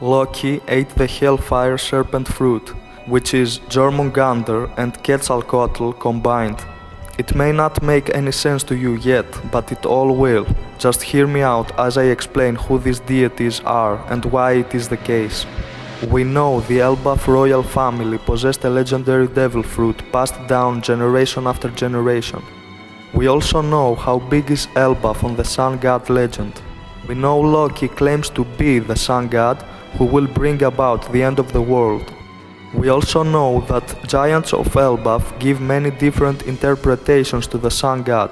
Loki ate the hellfire serpent fruit, which is Jormungandr and Quetzalcoatl combined. It may not make any sense to you yet, but it all will. Just hear me out as I explain who these deities are and why it is the case. We know the elbaf royal family possessed a legendary devil fruit passed down generation after generation. We also know how big is elbaf on the sun god legend. We know Loki claims to be the sun god who will bring about the end of the world. We also know that giants of elbaf give many different interpretations to the sun god.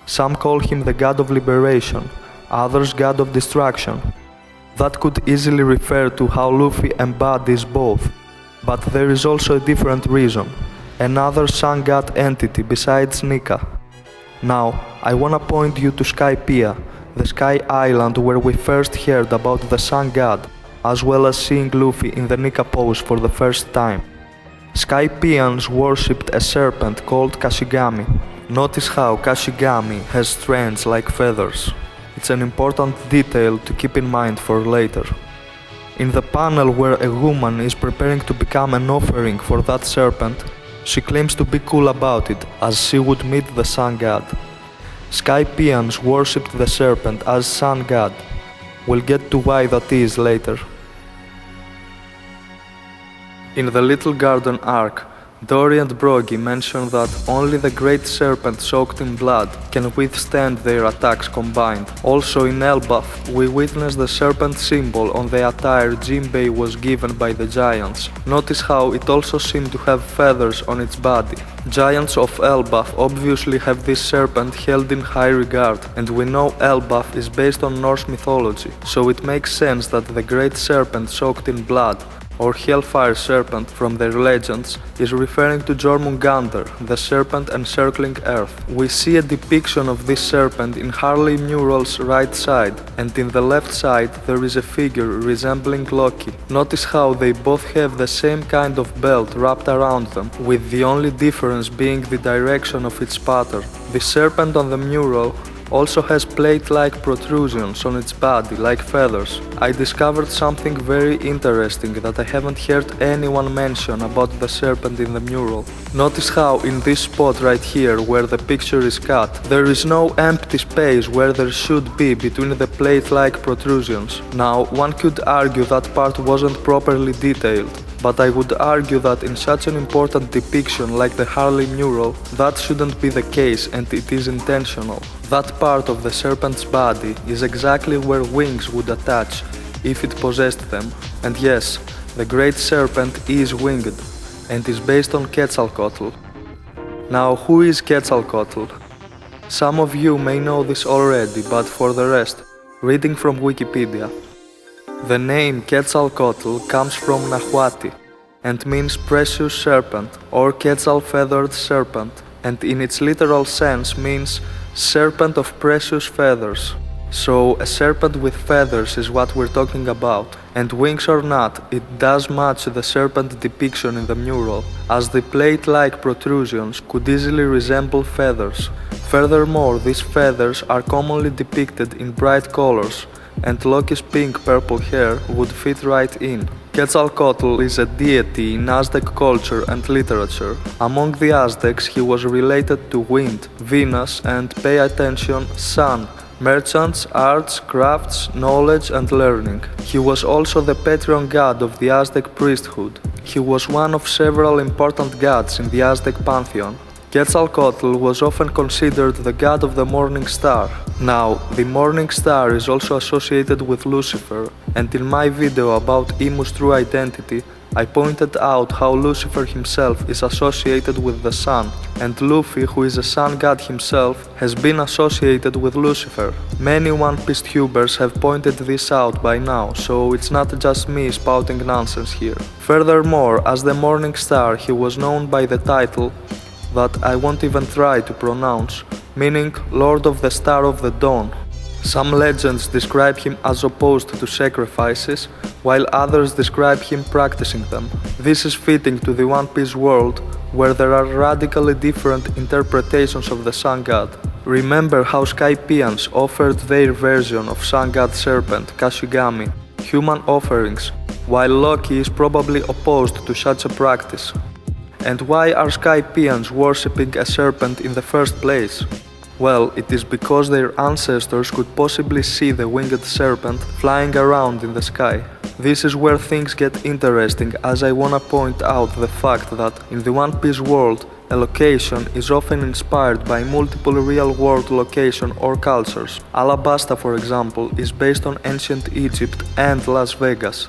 Some call him the god of liberation, others god of destruction. That could easily refer to how Luffy embodies both, but there is also a different reason, another sun god entity besides Nika. Now, I wanna point you to Skypiea, the sky island where we first heard about the sun god, as well as seeing Luffy in the Nika pose for the first time. Skypieans worshipped a serpent called Kashigami. Notice how Kashigami has strands like feathers. It's an important detail to keep in mind for later. In the panel where a woman is preparing to become an offering for that serpent, she claims to be cool about it as she would meet the sun god. Skypieans worshipped the serpent as sun god. We'll get to why that is later. In the Little Garden arc, Dory and Broggy mention that only the great serpent soaked in blood can withstand their attacks combined. Also in elbaf, we witness the serpent symbol on the attire Jinbei was given by the giants. Notice how it also seemed to have feathers on its body. Giants of elbaf obviously have this serpent held in high regard, and we know elbaf is based on Norse mythology, so it makes sense that the great serpent soaked in blood, or hellfire serpent from their legends, is referring to Jormungandr, the serpent encircling Earth. We see a depiction of this serpent in Harley mural's right side, and in the left side there is a figure resembling Loki. Notice how they both have the same kind of belt wrapped around them, with the only difference being the direction of its pattern. The serpent on the mural also has plate-like protrusions on its body, like feathers. I discovered something very interesting that I haven't heard anyone mention about the serpent in the mural. Notice how in this spot right here, where the picture is cut, there is no empty space where there should be between the plate-like protrusions. Now, one could argue that part wasn't properly detailed, but I would argue that in such an important depiction like the Harley mural, that shouldn't be the case and it is intentional. That part of the serpent's body is exactly where wings would attach if it possessed them. And yes, the great serpent is winged and is based on Quetzalcoatl. Now, who is Quetzalcoatl? Some of you may know this already, but for the rest, reading from Wikipedia. The name Quetzalcoatl comes from Nahuatl and means precious serpent or Quetzal feathered serpent, and in its literal sense means serpent of precious feathers. So a serpent with feathers is what we're talking about, and wings or not, it does match the serpent depiction in the mural, as the plate-like protrusions could easily resemble feathers. Furthermore, these feathers are commonly depicted in bright colors, and Loki's pink-purple hair would fit right in. Quetzalcoatl is a deity in Aztec culture and literature. Among the Aztecs, he was related to wind, Venus, and, pay attention, sun, merchants, arts, crafts, knowledge, and learning. He was also the patron god of the Aztec priesthood. He was one of several important gods in the Aztec pantheon. Quetzalcoatl was often considered the god of the morning star. Now, the morning star is also associated with Lucifer, and in my video about Imu's true identity, I pointed out how Lucifer himself is associated with the sun, and Luffy, who is a sun god himself, has been associated with Lucifer. Many One Piece tubers have pointed this out by now, so it's not just me spouting nonsense here. Furthermore, as the morning star, he was known by the title that I won't even try to pronounce, meaning Lord of the Star of the Dawn. Some legends describe him as opposed to sacrifices, while others describe him practicing them. This is fitting to the One Piece world, where there are radically different interpretations of the Sun God. Remember how Skypieans offered their version of Sun God Serpent, Kashigami, human offerings, while Loki is probably opposed to such a practice. And why are Skypians worshipping a serpent in the first place? Well, it is because their ancestors could possibly see the winged serpent flying around in the sky. This is where things get interesting, as I wanna point out the fact that in the One Piece world, a location is often inspired by multiple real-world locations or cultures. Alabasta, for example, is based on ancient Egypt and Las Vegas.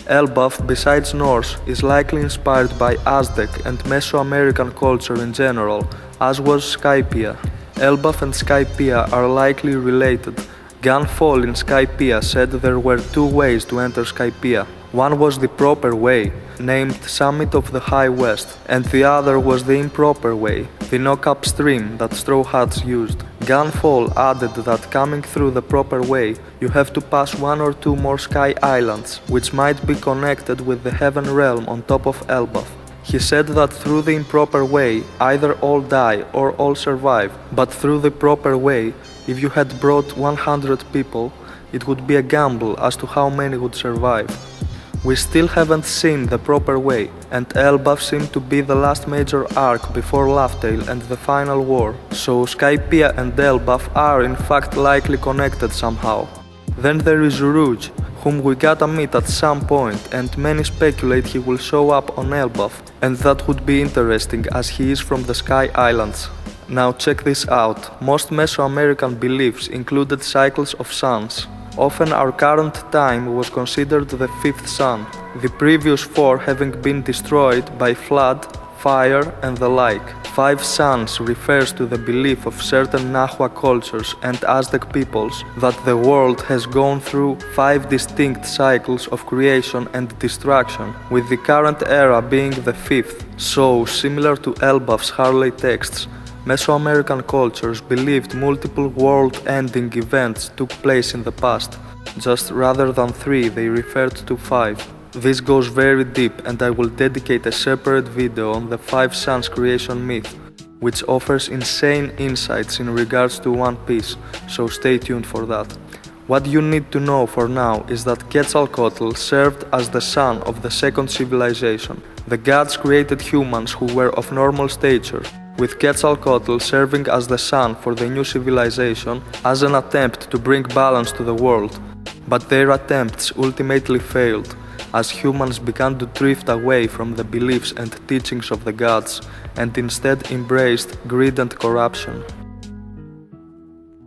Elbaf, besides Norse, is likely inspired by Aztec and Mesoamerican culture in general, as was Skypiea. Elbaf and Skypiea are likely related. Gunfall in Skypiea said there were two ways to enter Skypiea. One was the proper way, named Summit of the High West, and the other was the improper way, the knock-up stream that Straw Hats used. Gunfall added that coming through the proper way, you have to pass one or two more sky islands, which might be connected with the Heaven Realm on top of Elbaf. He said that through the improper way, either all die or all survive, but through the proper way, if you had brought 100 people, it would be a gamble as to how many would survive. We still haven't seen the proper way, and Elbaf seemed to be the last major arc before Laughtale and the final war, so Skypiea and Elbaf are in fact likely connected somehow. Then there is Rouge, whom we gotta meet at some point, and many speculate he will show up on Elbaf, and that would be interesting as he is from the Sky Islands. Now check this out, most Mesoamerican beliefs included cycles of suns. Often our current time was considered the fifth sun, the previous four having been destroyed by flood, fire and the like. 5 suns refers to the belief of certain Nahua cultures and Aztec peoples that the world has gone through 5 distinct cycles of creation and destruction, with the current era being the 5th. So, similar to Elbaf's Harley texts, Mesoamerican cultures believed multiple world-ending events took place in the past. Just rather than 3, they referred to 5. This goes very deep, and I will dedicate a separate video on the 5 suns creation myth, which offers insane insights in regards to One Piece, so stay tuned for that. What you need to know for now is that Quetzalcoatl served as the sun of the second civilization. The gods created humans who were of normal stature, with Quetzalcoatl serving as the sun for the new civilization as an attempt to bring balance to the world. But their attempts ultimately failed, as humans began to drift away from the beliefs and teachings of the gods and instead embraced greed and corruption.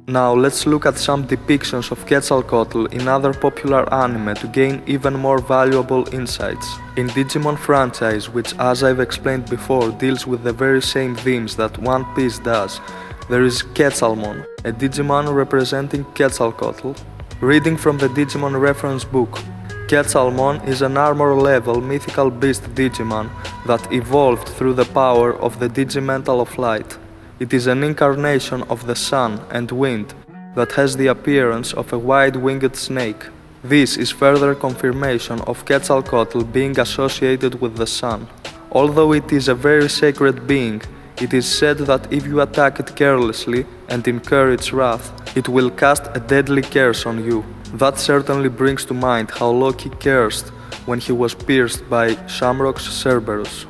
Now let's look at some depictions of Quetzalcoatl in other popular anime to gain even more valuable insights. In Digimon franchise, which as I've explained before deals with the very same themes that One Piece does, there is Quetzalmon, a Digimon representing Quetzalcoatl. Reading from the Digimon reference book, Quetzalmon is an armor-level mythical beast Digimon that evolved through the power of the Digimental of Light. It is an incarnation of the sun and wind that has the appearance of a wide-winged snake. This is further confirmation of Quetzalcoatl being associated with the sun. Although it is a very sacred being, it is said that if you attack it carelessly and incur its wrath, it will cast a deadly curse on you. That certainly brings to mind how Loki cursed when he was pierced by Shamrock's Cerberus.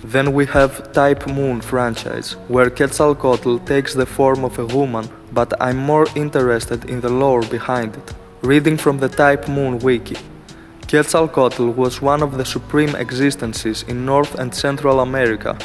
Then we have Type Moon franchise, where Quetzalcoatl takes the form of a woman, but I'm more interested in the lore behind it. Reading from the Type Moon wiki, Quetzalcoatl was one of the supreme existences in North and Central America,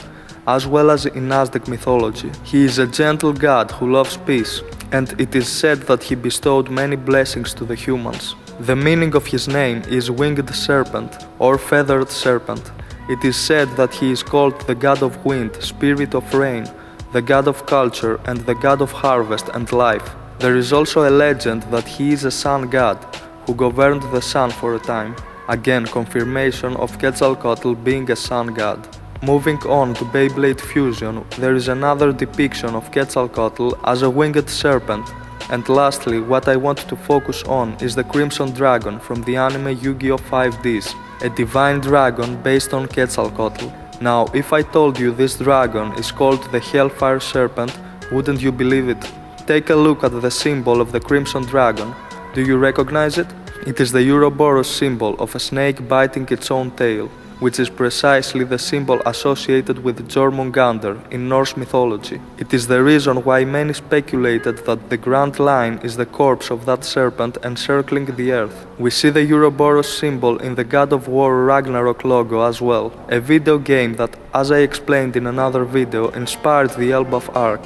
as well as in Aztec mythology. He is a gentle god who loves peace, and it is said that he bestowed many blessings to the humans. The meaning of his name is winged serpent or feathered serpent. It is said that he is called the god of wind, spirit of rain, the god of culture, and the god of harvest and life. There is also a legend that he is a sun god who governed the sun for a time. Again, confirmation of Quetzalcoatl being a sun god. Moving on to Beyblade Fusion, there is another depiction of Quetzalcoatl as a winged serpent. And lastly, what I want to focus on is the Crimson Dragon from the anime Yu-Gi-Oh! 5Ds, a divine dragon based on Quetzalcoatl. Now, if I told you this dragon is called the Hellfire Serpent, wouldn't you believe it? Take a look at the symbol of the Crimson Dragon. Do you recognize it? It is the Ouroboros symbol of a snake biting its own tail, which is precisely the symbol associated with Jormungandr in Norse mythology. It is the reason why many speculated that the Grand Line is the corpse of that serpent encircling the earth. We see the Ouroboros symbol in the God of War Ragnarok logo as well, a video game that, as I explained in another video, inspired the elbaf arc.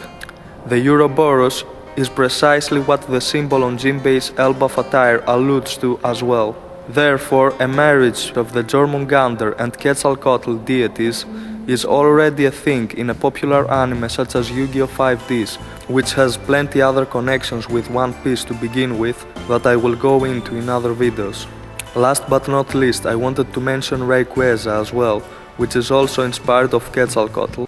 The Ouroboros is precisely what the symbol on Jinbei's elbaf attire alludes to as well. Therefore, a marriage of the Jormungandr and Quetzalcoatl deities is already a thing in a popular anime such as Yu-Gi-Oh! 5Ds, which has plenty other connections with One Piece to begin with that I will go into in other videos. Last but not least, I wanted to mention Rayquaza as well, which is also inspired of Quetzalcoatl.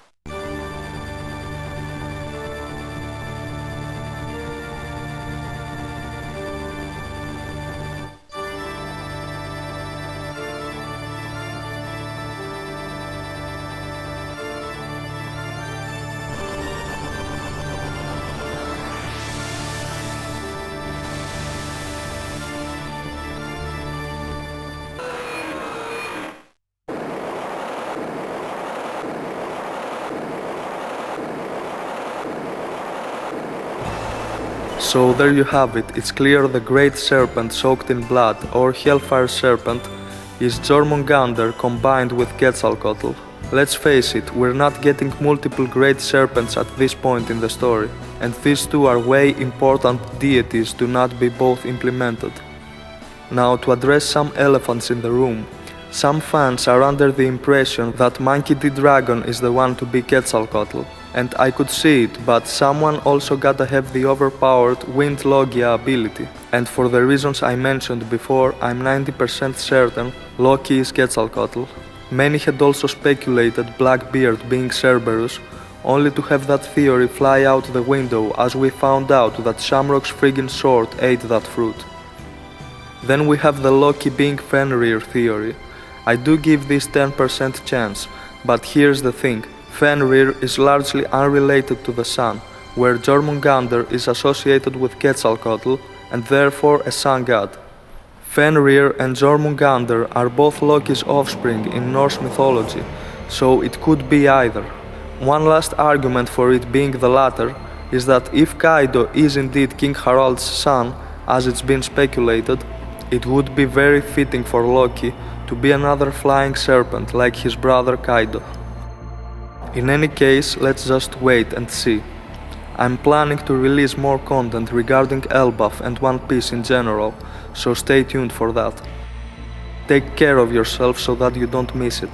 So there you have it, it's clear the Great Serpent soaked in blood, or Hellfire Serpent, is Jormungandr combined with Quetzalcoatl. Let's face it, we're not getting multiple Great Serpents at this point in the story, and these two are way important deities to not be both implemented. Now to address some elephants in the room. Some fans are under the impression that Monkey D. Dragon is the one to be Quetzalcoatl. And I could see it, but someone also gotta have the overpowered Wind Logia ability. And for the reasons I mentioned before, I'm 90% certain Loki is Quetzalcoatl. Many had also speculated Blackbeard being Cerberus, only to have that theory fly out the window as we found out that Shamrock's friggin' sword ate that fruit. Then we have the Loki being Fenrir theory. I do give this 10% chance, but here's the thing. Fenrir is largely unrelated to the sun, where Jormungandr is associated with Quetzalcoatl and therefore a sun god. Fenrir and Jormungandr are both Loki's offspring in Norse mythology, so it could be either. One last argument for it being the latter is that if Kaido is indeed King Harald's son, as it's been speculated, it would be very fitting for Loki to be another flying serpent like his brother Kaido. In any case, let's just wait and see. I'm planning to release more content regarding elbaf and One Piece in general, so stay tuned for that. Take care of yourself so that you don't miss it.